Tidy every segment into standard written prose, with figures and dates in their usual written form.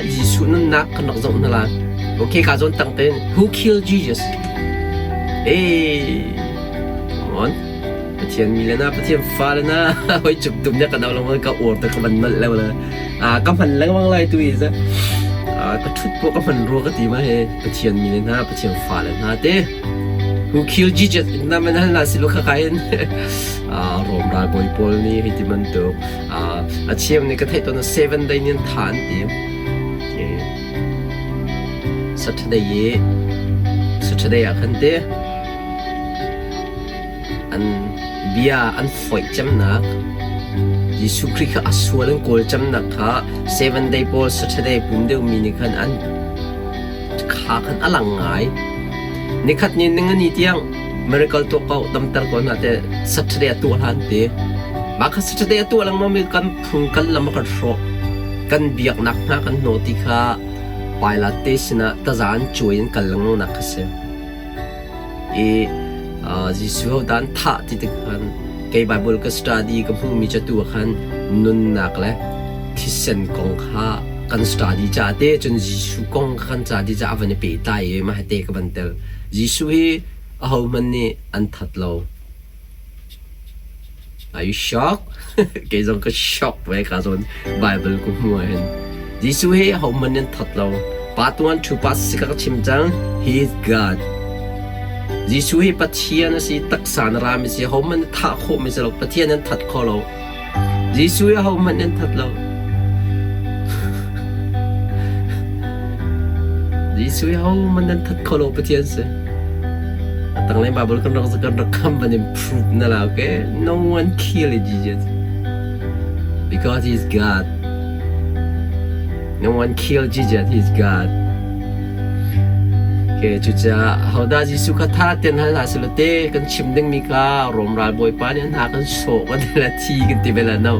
Yesu nun nak kanak zong na la okay ka zon tang ten who killed Jesus come on ประเทียนมีแล้วนะประเทียนฟ้าแล้วนะไว้จุบตุ่มเนี่ยกันเอาลงมาก็อวดแต่ก็มันแล้วเลยก็มันแล้วก็บางไรตัวอีกซะก็ชุดพวกก็มันรัวก็ตีมาเฮประเทียนมีแล้วนะประเทียนฟ้าแล้วนะเต้ who killed Jesus นั่นมันนั่นละสิลูกข้าเห็นรวมรายบอยปอลนี่ให้ที่มันตัวเชียมนี่ก็เทตัวนั้น7 day นี่ฐานเดียว Saturday คันเต้อันเบียอันฝอยจำนักยิสุคริสต์อาสวลังโกลจำนักค่ะ7 day พอ Saturday ปุ่มเดียวมีนี่คันอันขาคันอลังไงนี่คัดนี่นึงอันนี้เตียง miracle ตัวเขาดำตระก่อนนะแต่ Saturday ตัวหันเตะบางครั้ง Saturday ตัวลังมันมีกันพุ่งกันลำกันโชกันเบียกนักนะกันโนติค่ะไปละเตสนะตาจานช่วยกันลังนักเสียยิสุเขาด้านท่าที่ตึกขันเกี่ยวกับ Bible ก็ study ก็พุ่งมีจะตัวขันนุ่นนักเลยที่เซนกองข้ากัน study จ่าเตจนยิสุกองขันจ่าที่จะเอาวันนี้ไปตายมาให้เตกับบันเตลยิสุให้เอามันนี่อันทัดเรา Are you shocked เกี่ยวกับก็ shock ไว้กับส่วน Bible ก็มัวเห็นยิสุให้เอามันนี่ทัดเราปัจจุบันชูปัสสิกชิมจัง He is Godยิสุให้ปัจเจียนสิตักสารรามิสิเขามันทักโคมิสิเราปัจเจียนนั้นทัดคอเรายิสุให้เขามันนั้นทัดเรายิสุให้เขามันนั้นทัดคอเราปัจเจียนสิตั้งแต่บาเบิลกันเราจะกันรักคำมัน improve นั่นแหละโอเค no one killed Jesus because he is God no one killed Jesus he is Godจุดจะเขาได้ยิสุขท่าเต้นให้ลาสลเต้กันชิมดึงมีการมรายบอยป้าเนี่ยหากันโศกันแต่ละทีกันตีเวลาเนาะ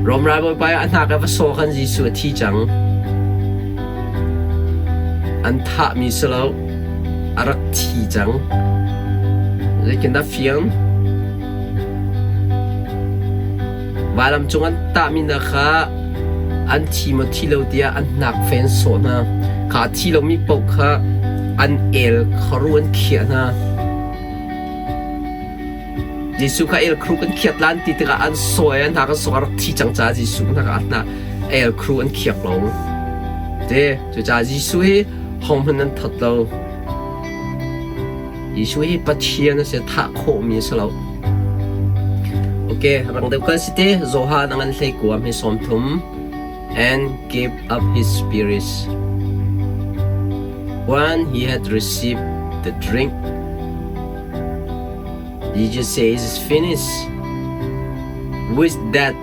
รมรายบอยป้าอันหากันว่าโศกันยิสุที่จังอันท่ามีสลาวอารักที่จังเลยกันได้เฟียงวาลำจงอันตามินะคะอันที่มาที่เราเดียอันหนักแฟนโซนะขาที่เรามีปกค่ะอันครูอันเขียนนะยิสุค่ะครูอันเขียนล้านติดกับอันสวยอันหากันสวยที่จังจ้ายิสุนะคะอันน่ะครูอันเขียนลงเด้จุดจ้ายิสุให้ห้องมันนั้นทัดเรายิสุให้ปัจเจียนนั่นเสียท่าโคมีสลาวโอเครังเดียวกันสิเต้โซฮาดังอันเล็กกว่ามีสมทุม and gave up his spirit when he had received the drink Jesus says it's finished with that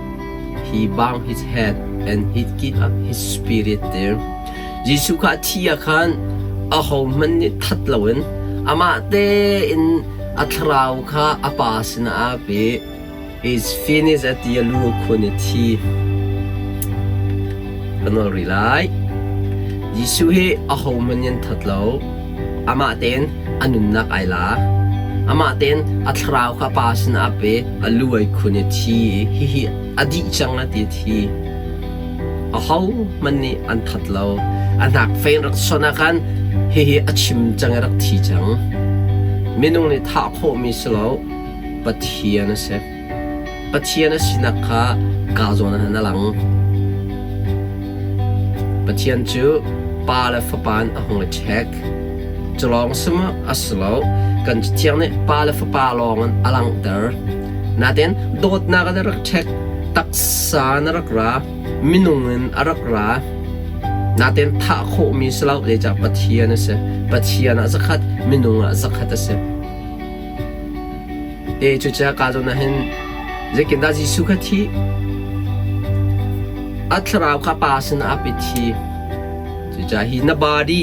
he bowed his head and he gave up his spirit there Jesus ค่ะที่อาคารเขามันนี่ทัดเราเองอามาเตอินอัตราวค่ะอาปาสนาอาเป is finished at theลูกคนที่กันว่ารีไลยิสุให้เอามันยันทัดเราอามาเต้นอันนุนักไอลาอามาเต้นอัตราวข้าปาสนาเปอลูไอคุณที่ฮิอดีจังนะที่เอามันนี่อันทัดเราอันหักเฟนรักษณะกันฮิอชิมจังรักที่จังเมนูในท่าโคมิสโลปัทเทียนเสพปัทเทียนสินักข้ากาโซนันนั่งหลังปัจเจียนจูปาเลฟปานอ่างเช็คจะลองสมอัสโลกันเจียงเนี่ยปาเลฟปาลองอลังเตอร์นาเดนโดดนักเดรักเช็คตักษานรักรามินุงินรักรานาเดนท่าโคมีสลาวเดจับปัจเจียนเสปัจเจียนสักขัดมินุงสักขัดเสจุดจะการจะเห็นจะกินได้สุขที่อัตราวข้าปาสนาปิธีจะจะเห็นนบาดี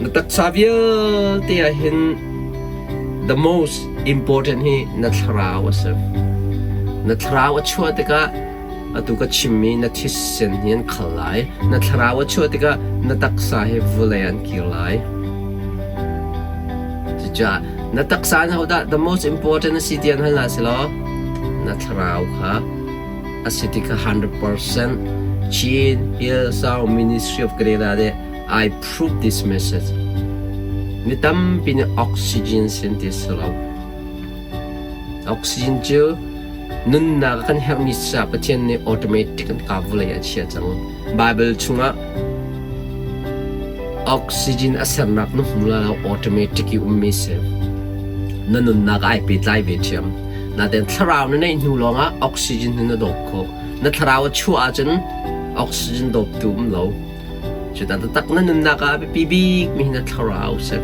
นักสักยเตียเห็น the most important ที่นัตราวสินัตราวชัวร์ติกะตุกชิมีนัทิเซนยันขลายนัตราวชัวร์ติกะนัตักษาให้วุลยันกิลายจะจะนัตักษาเขาได้ the most important สิ่งที่นั่นละสิล้อนัตราวค่ะอาศัยที่100% Chin Hillsong Ministry of Grenada I prove this message ni tam pin oxygen synthesis oxygen chu nun na kan help ni sa pathian ni automatic kan kavula ya chia chang Bible chunga oxygen asernak no mula automatic ummi se nanun na ai pe tlai ve thiam na den tharau na nei nu longa oxygen na dok kho na tharau chu a chen oxygen dok tum lo chu ta tak nanun na ka pi bi mi na tharau se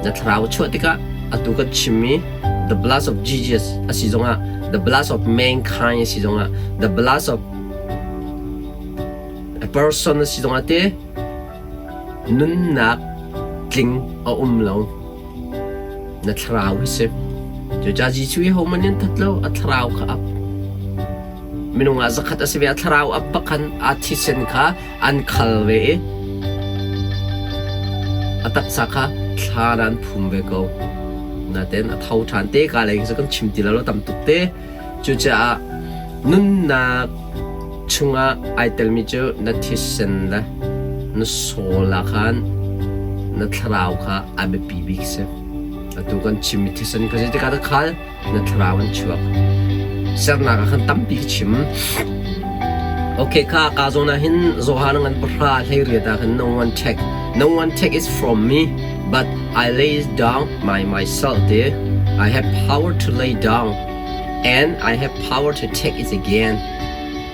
na tharau chu tika atu ka chimi the blood of Jesus asizonga the blood of mankind asizonga the blood of a person asizonga te nun na kling a lo na thrau se jo ja ji chui ho manin thatlo a thrau kha ap minunga zakhat asbe a thrau ap pakhan a thisen kha an khalwe atak sakha tharan phumbe ko na ten a thau than te ka leng sa kan chimti la lo tam tuk te chu cha nun na chunga ai tel mi chu na thisen la na sola khan na thrau kha abe pi bik se atu kan chimi thisen ka je ka da khal na thrawan chuak serna ka khan tam pi chim okay ka zona hin zohanang an pra hleri da kan no one take is from me but I lay down myself there I have power to lay down and I have power to take it again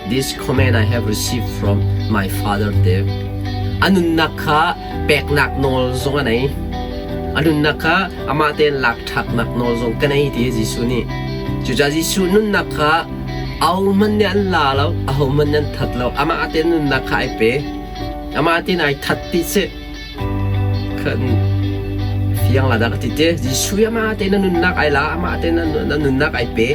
this command I have received from my father there anun nakha pek nak nol zong anai anun nakha amate lak thak nak nol zong kanai ti jisu ni chuja jisu nun nakha au man ne an la lo au man nan that lo ama ate nun nakha ai pe ama ate nai that ti se kan fiang la da ka ti te jisu ama ate nun nak ai la ama ate nun nak ai pe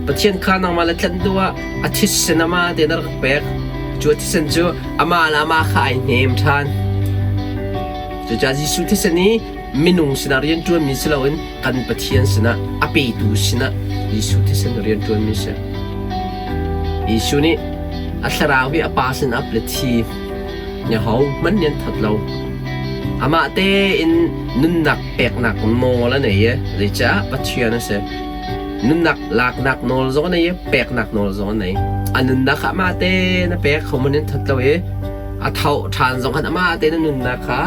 pathian kha nang ma la tlan duwa athis se na ma te nar pek chu thisen chu ama la ma kha ai nem than chu cha jisu thisani minung sina rian tuan mi silawin kan pathian sina ape tu sina jisu thisen rian tuan mi se jisu ni atharaw hi apa sin apleti nya ho man nen that lo ama te in nun nak pek nak mo la nei ye le cha pathian se nun nak lak nak nol zo nei pek nak nol zo nei anun nak ama te na pek khomen that lo e a thau than zong kan ama te na nun nak kha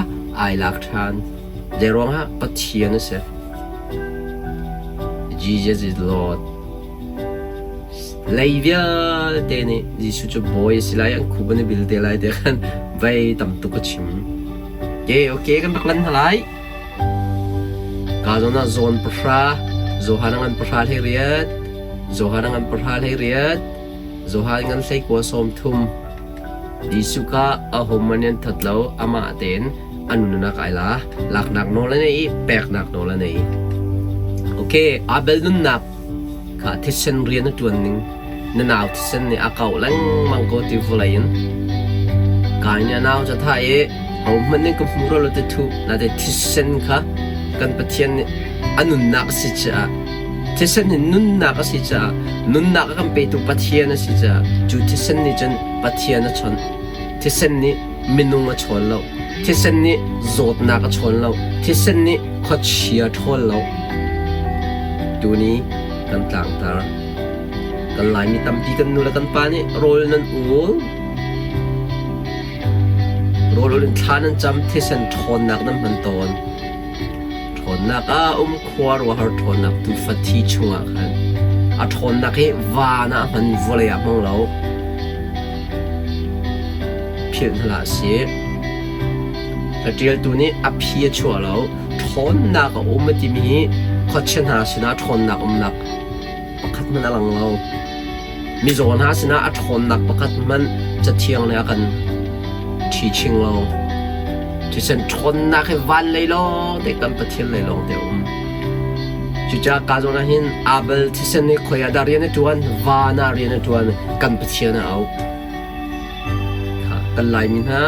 ai lak than de rong ha pathian se Jesus is Lord Laivia te ni jisu chu boy silai ang kuban bil te lai te kan vai tam tu ko chim okay kan baklan halai ka zona zon pra zohanangan pra le riat zohanangan pra le riat zohanangan sei ko som thum jisu ka a homanen thatlo ama ten anu na kaila lak nak no la nei pek nak no la nei okay abel nun nak ka thisen rian tuan ning na naw thisen ni akaw lang mangko ti vulain kanya naw cha thai ho man ni ko muro lo te thu na te thisen kha kan pathian ni anun nak si cha thisen ni nun nak si cha nun nak kan pe tu pathian si cha chu thisen ni chen pathian na chon thisen ni minung a chon lo thisen ni zot nak a chon lo thisen ni khochia thol lo tu ni kan tlang tar kan lai mi tam pi kan nu la kan pa ni rol nan ul rol in thanan cham thisen thon nak nam man ton thon nak a khwar wa har thon nak tu fathi chunga khan a thon nak he wa na man vole ya mong lo phian hala se Tiel tu ni a phia chua lo thon nak a ti mi khochen ha sina thon nak nak pakhat man alang lo mi zon ha sina a thon nak pakhat man cha thiang le kan teaching lo ti sen thon nak he van le lo te kan pathil le lo te chu cha ka zona hin abel ti sen ni khoya dar ye ne tuan va na re ne tuan kan pathia na au ka kan lai min ha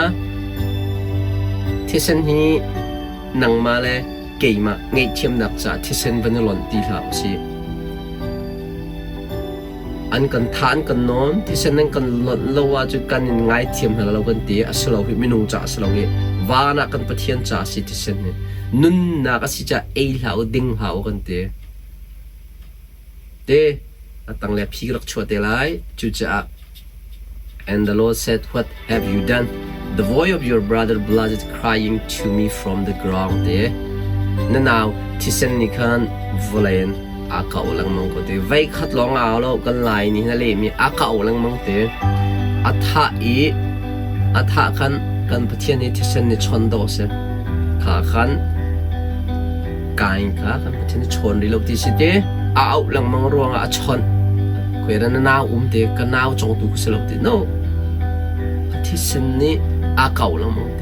thisen hi nang ma le keima ngei thiam nak cha thisen ban lon ti hla si อันกันทานกันนอนที่เส้นนั้นกันลดละว่าจุดกันง่ายเทียมให้เรากันตีอัศเราไม่นุ่งจ่าอัศเราเงี้ยวานักกันปะเทียนจ่าสิที่เส้นนี้นุ่นนักสิจะเอเหลาดิ่งเหากันตีเดตั้งแต่พี่รักชัวเตลัยจุดจะ and the Lord said what have you done the voice of your brother blood is crying to me from the ground เดนั่นเอาที่เส้นนี้กันวุ่นเลยอาเก่าลังมังก็เตไว้ขัดลองเอาแล้วกันไลนี่นั่นเลยมีอาเก่าลังมังเตอัฐะอีอัฐะกันปะเทียนนี้ที่เส้นนี้ชนโดเสขาขันกายขากันปะเทียนนี้ชนดีลูกที่สิเตเอาลังมังรวงอาชนเวลาหนาวเตกันหนาวจงตุกสลับเตโนที่เส้นนี้อาเก่าลังมังเต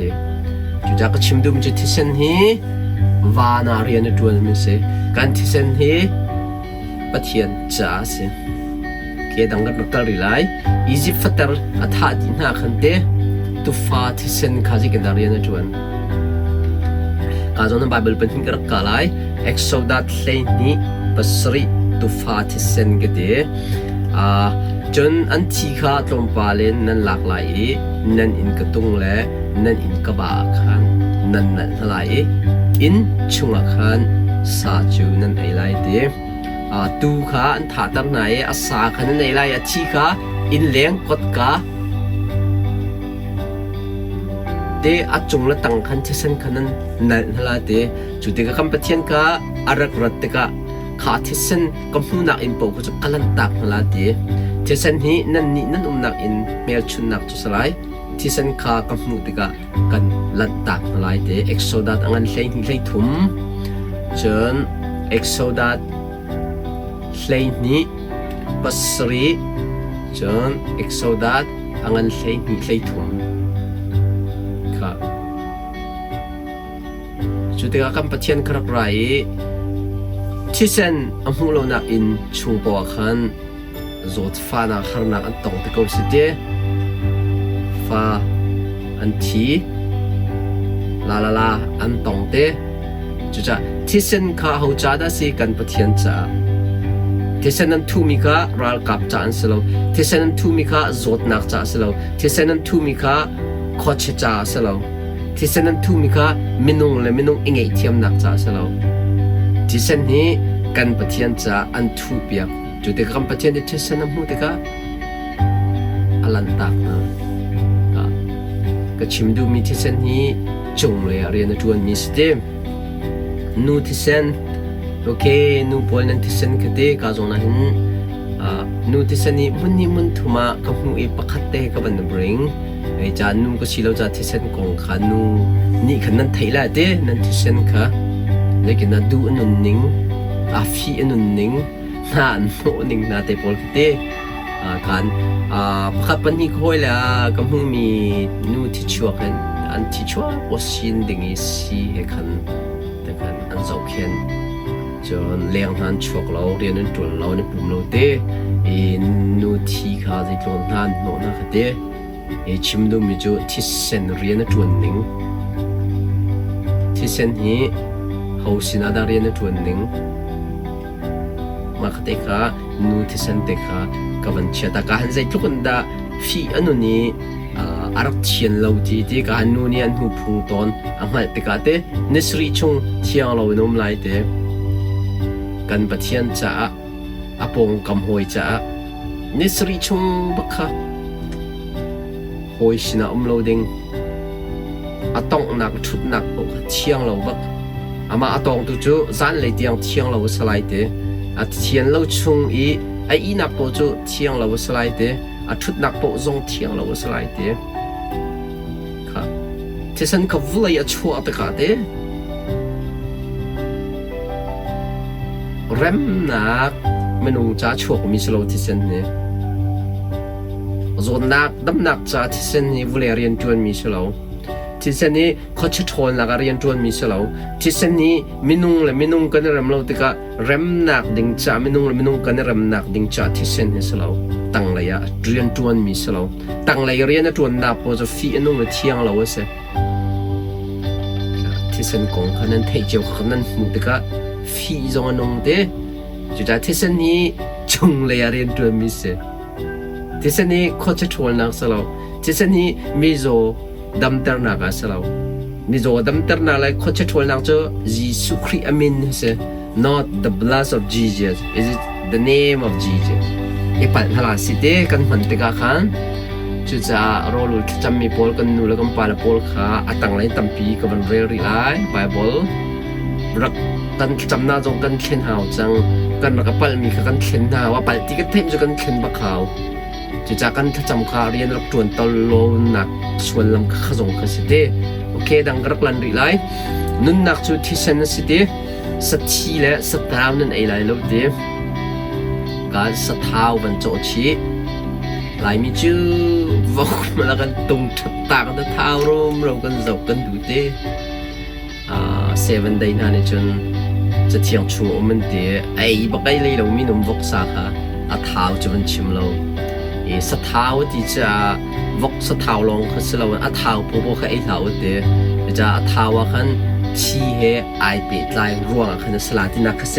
จุดจากชิมดูมันจะที่เส้นนี้วานาเรียนตัวนี้เสกันที่เส้นนี้ปะเทียนจ้าสิเกี่ยดังกันกันรีไลอีจิปต์ฟัตร์อัฐาดินาขันเตตุฟาที่เส้นข้าศึกดารีนจวนกาจนั้นไบเบิลเป็นหิ้งกระกาไลเอ็กโซดัตเลนีปัสรีตุฟาที่เส้นกันเตจนอันที่ข้าตรงปาเลนนั้นหลากหลายนั้นอินกระตุงและนั้นอินกระบาขันนั้นหลายอินชุงขันซาจูนั้นไอไลเตตูข้าอันถาตั้งไหนอาสาขันในไรอาชีข้าอินเลี้ยงกดกาเดอาจงละตั้งขันเชสันขันนั้นนั่นละเดจุดเด็กคำปะเทียนข้าอารักรัตกะข้าเชสันกำหูนักอินโปกุจะกลันตักนั่นละเดเชสันนี้นั่นนี่นั่นนักอินเมลชุนนักจุสลายเชสันข้ากำหูเด็กกันลันตักนั่นละเดเอ็กโซดัตอันเลี้ยงเลี้ยงทุ่มจนเอ็กโซดัตเลนี้ปัสรีจนเอ็กโซดัตอังอันเลนี้เลทุ่มครับจุดที่การปะเทียนครักไรที่เส้นอัมหูโลนักอินชุงปวขันจดฟ้านักฮาร์นักอันตรงตะโกสิเดฟ้าอันทีลาอันตรงเตจุดจะที่เส้นข้าหูจ้าได้สิกันปะเทียนจ้าที่เส้นนั้นทูมิก้ารัลกับจานสโลที่เส้นนั้นทูมิก้าจดนักจ่าสโลที่เส้นนั้นทูมิก้าขอเชจ่าสโลที่เส้นนั้นทูมิก้ามินุงและมินุงเองไอเทียมนักจ่าสโลที่เส้นนี้กันปะเทียนจ่าอันทูเปียกจุดที่กันปะเทียนที่เส้นนั้นมูติก้าอลันตักนะก็ชิมดูมีที่เส้นนี้จงเลยเรียนจวนมีสเตมนูที่เส้นโอเคนูพอนั้นที่เส้นก็ได้ก็จงนั้นนูที่เส้นนี้มันทุ่มกับนูอีปักขัดเตะกับบันบริงไอ้จานนูก็ชิลเอาจากที่เส้นกองขานูนี่ขนาดไทยละเด้นั่นที่เส้นค่ะเล็กน่าดูอันนิ่งฟีอันนิ่งน่าโน่นิ่งน่าเตะบอลก็ได้กันพักปันนี้ก็เลยกับนูมีนูที่ชัวกันอันที่ชัวว่าสิ่งดิ่งสิให้กันแต่กันอันสำคัญจนเลี้ยงหันช่วงเราเรียนนั้นจนเราในปุ่มเราเตะนูที่ข้าจะจนหันโน่นนะครับเตะชิมดูมิจูที่เส้นเรียนนั้นจวนหนึ่งที่เส้นนี้เขาสินาดาเรียนนั้นจวนหนึ่งมาเตะข้านูที่เส้นเตะข้ากับวันเช้าตาการใจทุกคนดาฟีอันนู้นอารักเชียนเราที่การนู้นนี่อันหูพุ่งตอนอามาเตะข้าเตะนิสริชงเที่ยงเราโน้มไล่เตะกันปะเทียนจ้าอาปงกำหอยจ้านิสริชงบักค่ะหอยสินะเราดิงอาตองนักชุดนักโอ้เที่ยงเราบักอามาอาตองตัวจูจันเลยเตียงเที่ยงเราสไลด์เตะอาเทียนเราชงไอ้นักโปจูเที่ยงเราสไลด์เตะอาชุดนักโปจงเที่ยงเราสไลด์เตะค่ะที่ฉันก็วุ่นเลยชัวร์ตะกาเตะเริ่มนักไม่นุ่งจ้าช่วงมีสโลที่เส้นนี้ส่วนนักดำนักจ้าที่เส้นนี้วุ่นเรียนจวนมีสโลที่เส้นนี้เขาจะทนนักเรียนจวนมีสโลที่เส้นนี้ไม่นุ่งและไม่นุ่งกันเริ่มเราติกะเริ่มนักดิ่งจ้าไม่นุ่งและไม่นุ่งกันเริ่มนักดิ่งจ้าที่เส้นนี้สโลตั้งเลยเรียนจวนมีสโลตั้งเลยเรียนจวนนับพอจะฟีนุ่งและเที่ยงเราเสที่เส้นกงขนาดเที่ยวขนาดมุติกะฟีจงนงเดจุดที่เส้นนี้ช จงเลยเรียนตัวมิเสที่เส้นนี้โคชชวนนักสลาวที่เส้นนี้มิโซดัมเตอร์นักสลาวมิโซดัมเตอร์นักเลยโคชชวนนักจะยิสุคริอามินเส not the blood of Jesus is it the name of Jesus อีปัญหาสิเดกันมันติกาขันจุดจะรอลุจำมีพอลกันนูแล้วกันปาลพอลขาอัตังไลตัมปีกับวันเรียริไลไบเบิลรักกันจำหน้าจงกันเขียนหาวจังกันรักปัลมีกันเขียนหน้าว่าปัลที่กันเทมจะกันเขียนบักขาวจุดจะกันถ้าจำขาเรียนรักจวนตลอนักส่วนลำข้าจงกันสิเดโอเคดังรักลันริไลนุ่นนักจุดที่เซนสิเดสัตชีและสัตว์าวนั่นไอไลลูกเดการสัตว์าวบรรจบชีหลายมีชื่อวอกมาแล้วกันตรงชัดตากันท้าวร่มเรากันจบกันดูเต้7 day นั่นเองจนจะเที่ยงชูมันเต้ไอ้บักไอ้เลยเรามีนมวอกสาขาท้าวจะเป็นชิมเราสัตว์าวที่จะวอกสัตว์าวลงคือสเราท้าวพวกไอ้ท้าวเต้จะท้าวกันที่เหไอเป็ดลายร่วงขันสลาที่นักเส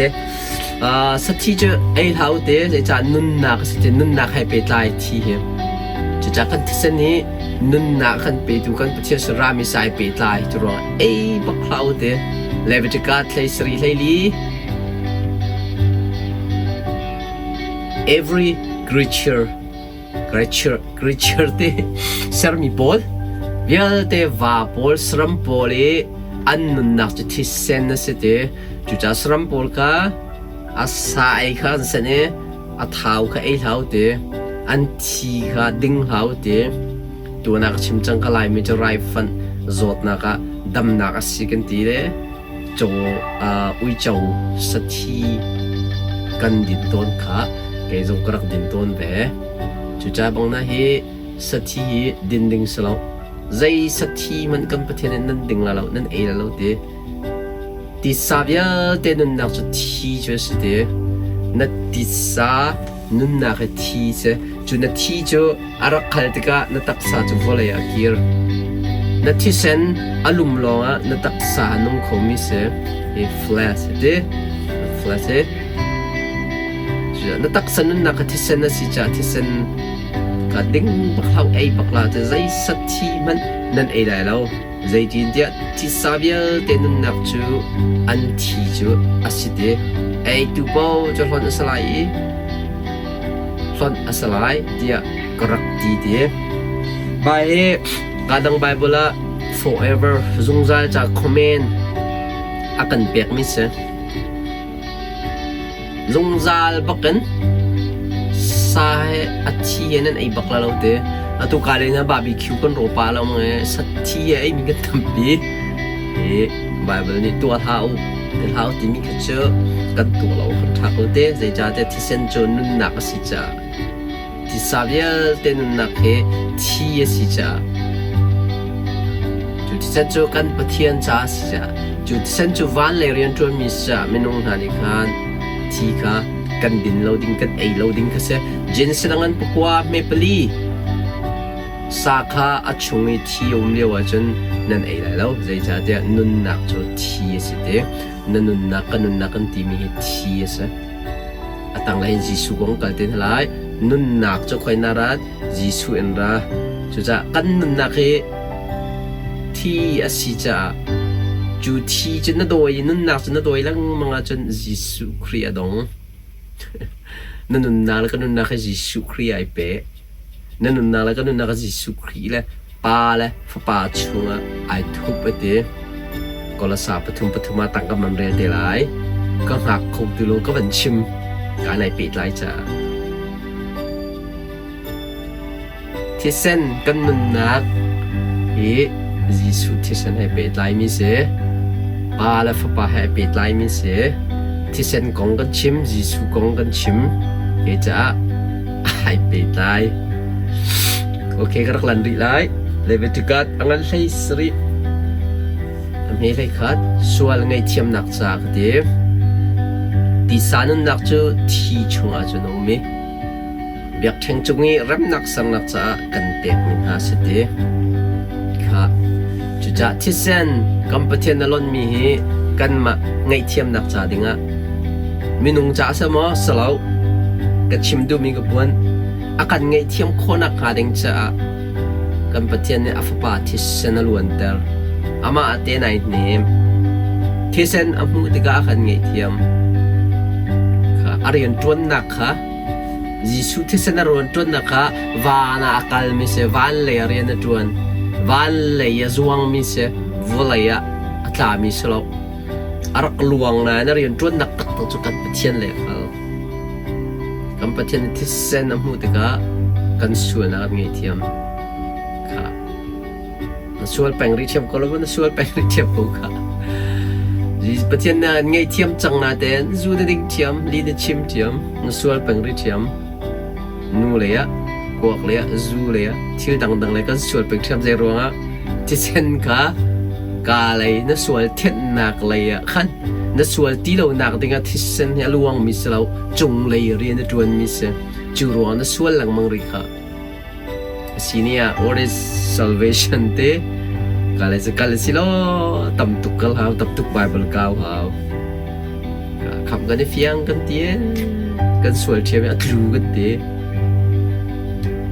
สัตที่จะไอเท้าเดะจะนุ่นนักสิจะนุ่นนักให้เป็ดลายที่เหจะจากกันที่เส้นนี้นุ่นนักขันเป็ดดูกันประเทศสรามิสายเป็ดลายจะรอไอบักเท้าเดะเลเวจิกาทเลสรีเลลี every creature เดะสรมีบอลเวลเดะว่าบอลสรัมบอลอันนุ่นนักจะที่เส้นนั่นสิเดะจุดจะสรัมบอลก็อาศัยข้าเสนอท้าวข้าไอเท้าเดอันที่ข้าดึงเท้าเดตัวนักชิมจังก็ไล่มีจะไรฟันจดนักดำนักสิกันทีเดโจอุยเจ้าสัตย์กันดินต้นข้าเกยจงกรักดินต้นเดจุดจะบังนะเฮสัตย์ดินดึงสลาวใจสัตย์มันกันประเทศนั้นดึงละเรานั่นเอละเราเด第三边的nun那是提就是的，那第三nun那个提是就那提就阿拉看这个那特色就过来呀，基儿。那提升阿鲁姆朗啊，那特色弄口米是诶 flat 的 flat 的，是那特色nun那个提升那是叫提升，个顶不好诶不好，这在实体们能诶来喽。在今天ที่สาบเดนุนักจูอันที่จูอาศัยไอ้ตัวเป้าจะหล่นสลายหล่นสลายเดียกรักดีเดียไปการดังไบเบิล forever จงใจจะคอมเมนต์อากันเปียกมิสจงใจบักกันสายอาทิตย์นั้นไอ้บักลาเราเดatau kali na barbecue kan ropa lah mga satya ay mingat tampi Bible ni tua thao timi kacho kan tua lau kan thako te zai jate tisen jo nun nak si cha ti sabya te nun nak he ti si cha ju tisen jo kan pathian cha si cha ju tisen jo van le rian jo mi cha menung na ni khan ti ka kan din loading kan ai loading ka se jin silangan pukwa me paliสาขาอัจฉริยะที่อมเลี้ยวจนนั่นเองแล้วใจจะเดียนุนนักจะที่สิเดนั่นนุนนักกันที่มีที่สิตั้งแต่ยิสุกงกันเต็มหลายนุนนักจะคอยนารัดยิสุเอ็นราจะกันนุนนักที่สิจะจูที่จะนั่นโดยนุนนักจะนั่นโดยแล้วมังอาจจะยิสุคริยดงนั่นนุนนักแล้วก็นุนนักยิสุคริยไอเป้นั่นนุ่นนาแล้วก็นุ่นนาก็จิสุครีเลยปาเลยฟ้าป่าช่วงไอทุบไปเดก็ละสาปทุมมาตั้งกับมันเรียนเดลัยก็หักคงตุโลก็เป็นชิมการไหนปิดไลจ้าที่เส้นกันนุ่นนักจิสุที่เส้นให้ปิดไลมิเสปาเลยฟ้าป่าให้ปิดไลมิเสที่เส้นกงกันชิมจิสุกงกันชิมจ้าให้ปิดไลOke, kerak landri lai, lebih dekat angan saya seri. Kami lekat soal ngai tiam nak sak dia. Di sana nak tu ti chung aja nomi. Biak cheng chungi ram nak sang nak sak kantek min hasil dia. Ka, juga tisen kompeten alon mihi kan mak ngai tiam nak sak denga. Minung sak sama selau. ka chim du mi ka puan akan ngai thiam khona ka ding cha kan pathian ne afapa thisen alwan ter ama ate nai nem thisen amu tiga akan ngai thiam ka arian tuan nak kha Jisu thisen aron tuan nak kha wana akal mi se van le arian tuan van le ya zuang mi se volaya atla mi selo arak luang na arian tuan nak tak chu kan pathian le khal kan pathian thisen amu tiga kan suan na ngai thiam ka sual peng ri thiam ko lo na sual peng ri thiam ko ka ji pathian na ngai thiam chang na ten zu de ding thiam li de chim thiam na sual peng ri thiam nu le ya kwak le ya zu le ya thil dang dang le kan sual peng thiam zai ronga ti sen ka ka le na sual thet nak le ya khan na sual ti lo nak dinga thi sen ya luang mi selo chung le ri na tuan mi se chu ro na sual lang mang ri kha sinia what is salvation te kala silo tam tukal haw tam tuk bible kaw haw kham kan fiang kan tie kan sual thiam ya tlu kan te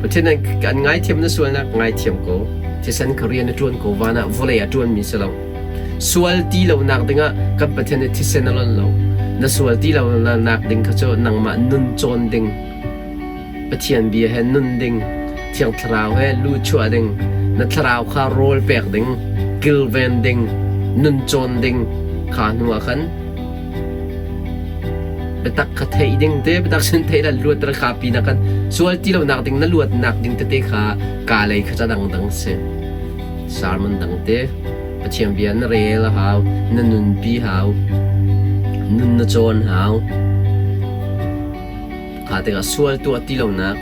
pachen kan ngai thiam na sual nak ngai thiam ko thisan korean na tuan ko wana vole ya tuan mi selo sual ti lo nak dinga kan pachen thisen alon lo na sual ti lo nak ding kha cho nang ma nun chon ding pathian bi he nun ding thiang thrau he lu chua ding na thrau kha roll pek ding gil ven ding nun chon ding kha nuwa khan betak kha thei ding te betak sin thei la luat ra kha pi na kan sual ti lo nak ding na luat nak ding te kha ka lei kha cha dang dang se sarmon dang te pathian bian re la haw na nun pi haw nun na chon haw kha te ka sual tu ti lo nak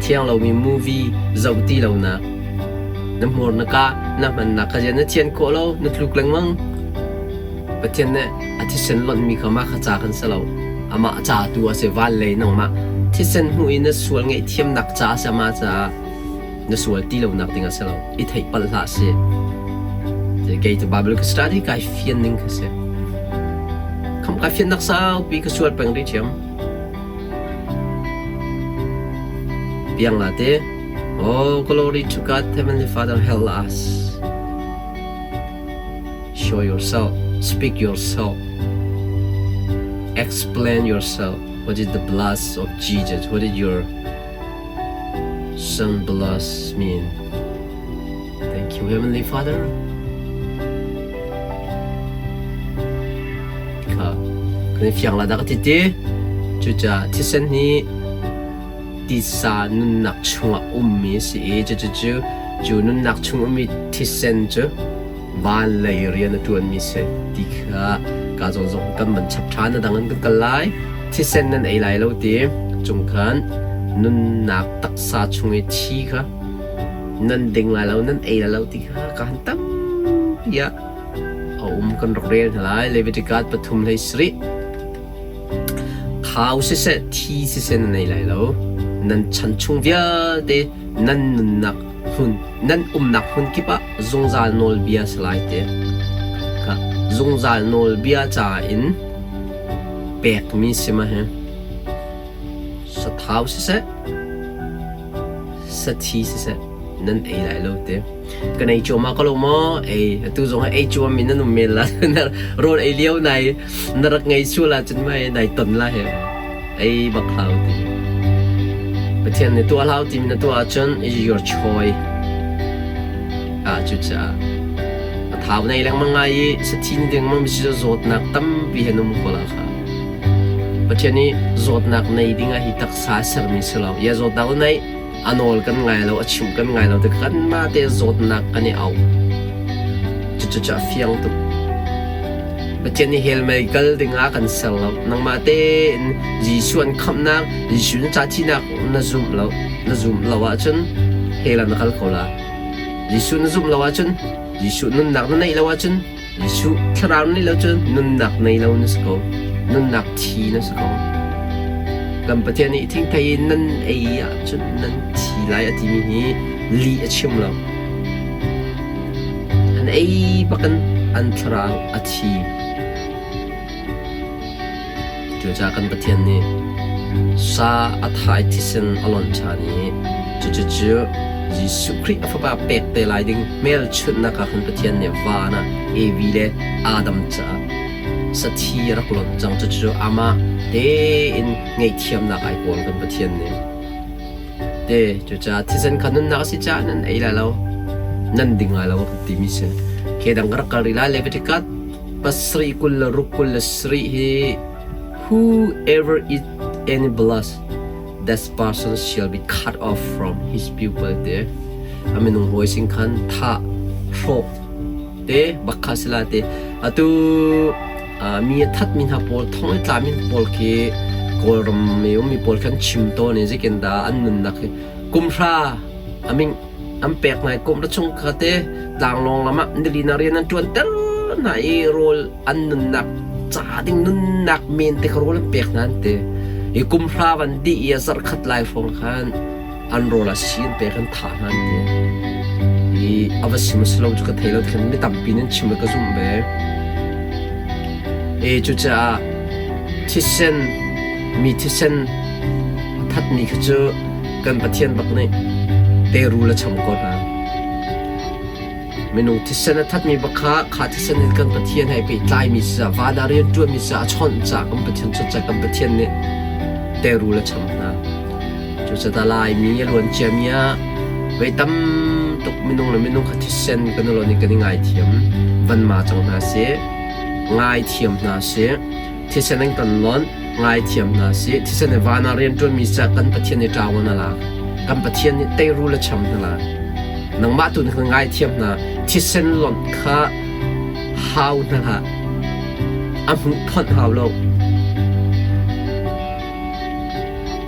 thiang lo mi movie zau ti lo na na mor na ka na man na ka jen na thian ko lo na tluk lang mang pathian ne athisen lon mi khama kha cha kan salo ama cha tu ase van le nang ma thisen hu in na sual ngai thiam nak cha sa ma cha na sual ti lo nak tinga salo I thai pal la se je gei to bible ka study kai fian ning ka se kham ka fian nak sao pi ka sual pang ri thiam Yang late, oh glory to God, Heavenly Father, help us. Show yourself, speak yourself, explain yourself. What is the blood of Jesus? What did your Son blood mean? Thank you, Heavenly Father. Kani fiang la dak titi, chucha tisen ni. Sa nun nak chunga ummi si ju nun nak chung ummi thisen chu van lei rian tuan mi se tikha ka zong zong kan man chap than na dangan kan kalai thisen nan ei lai lo ti chung khan nun nak tak sa chung e thi kha nan ding lai lo nan ei lai lo ti kha kan tam ya kan rok rel lai Leviticus pathum lai sri thau se thi se nan ei lai lo nan chan chung via de nan nak hun nan nak hun kipa zongzal nol bia slai te ka zongzal nol bia cha in pek mi sima he sa thau se sa thi se nan ei lai lo te kanai choma ka lo mo ei tu zong ei choma min nan mel la ro ei liao nai narak ngai chu la chen mai nai ton la he ei bak hlau ti Pathian ne tua lau tim na tua chun is your choice chu cha thau nei lang mangai sa thin ding mang bi zot nak tam bi henum ko la kha Pathian ni zot nak nei dinga hi tak sa ser mi selo ya zot dau nei anol kan ngai lo achim kan ngai lo te kan ma te zot nak ani au chu cha fiang tu Pathian ni hel medical dinga kan sel lo nang ma te Jisu an kham nak Jisu na cha thi nak na zoom lo wa chun helan na khal khola Jisu na zoom lo wa chun Jisu nun nak na nei lo wa chun Jisu thraw ni lo chun nun nak nei lo na sko nun nak thi na sko kan Pathian ni thing thai nan ei ya chun nan thi lai ati mi hi li achim lo an ei pakan an thraw ati จูจากันประเทศนี้ซาอัฐายที่เซนอลอนชานี้จู่ยิสุคริสต์ฟ้าเป็กเตลายดิ้งเมลชุดนักขันประเทศนี้วานะเอวิเลอาดัมจ้าสัตย์รักหลอนจังจู่อามาเดอินไงเทียมนักไอโอนกันประเทศนี้เดจู่จาที่เซนขันนักสิจานั้นไอละเรานั่นดิ่งไอเราติมิเซเคดังรักการิลาเลเวติกัดปัสรีกุลรุกุลสรีฮี whoever eat any blood that person shall be cut off from his people there อามินุงหอยสิงคันท่าโรคเดบักคาสลาเดอะตูมีทัดมินฮาโพลท้องไอตามินโพลเคกอลรมเมยมีโพลคันชิมโตนี่จะกันดาอันนุนนักกุมราอามิงอันเปกไงกุมรัชงคาเตต่างลงละมะนิลินาเรียนนั้นจวนเตอร์นายโรลอันนุนนักจ้าดิ้งนุนนักเมนเตคโรลเปกนั้นเตอีกุมราวันดีอีสารขัดลายฟงขันอันโรลาชีนเปกันฐานนั้นเตอีอวสิมสโลจุกเทลขันไม่ต่ำปีนั้นชิมกระซุ่มเบจุจ้าที่เซนมีที่เซนทัดนี่คือเจอกันประเทศบักนี่เตรูละชมก่อนนะเมนูที่เซนทัดมีบักขาที่เซนกันประเทศให้ไปไล่มีสาวาดาเรียนตัวมีสาวชนจากกันประเทศชนจากกันประเทศนี่เตรูละชมนะจุจ้าตาลายมีล้วนเจียมีไปตั้มตกเมนูละเมนูขาที่เซนกันล้วนนี่กันง่ายเทียมวันมาจังนาเสง่ายเทียมนาเสที่เซนกันล้วนง่ายเทียมนาเสที่เซนวานาเรียนตัวมีสาวกันประเทศนี่จาวันนั่นละกันประเทศนี่เตรูละชมนั่นละนังมาตุนคือง่ายเทียมนะที่เซนล้วนข้าฮาวนั่นละอันหุ่นพอดฮาวโล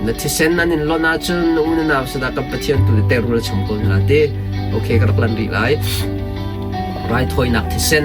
นั่นที่เซนนั้นล้วนอาจจะนุ่มนาวสุดากันประเทศตัวเตรูละชมก่อนละเดโอเคก็รักลันรีไลไรถอยนักที่เซน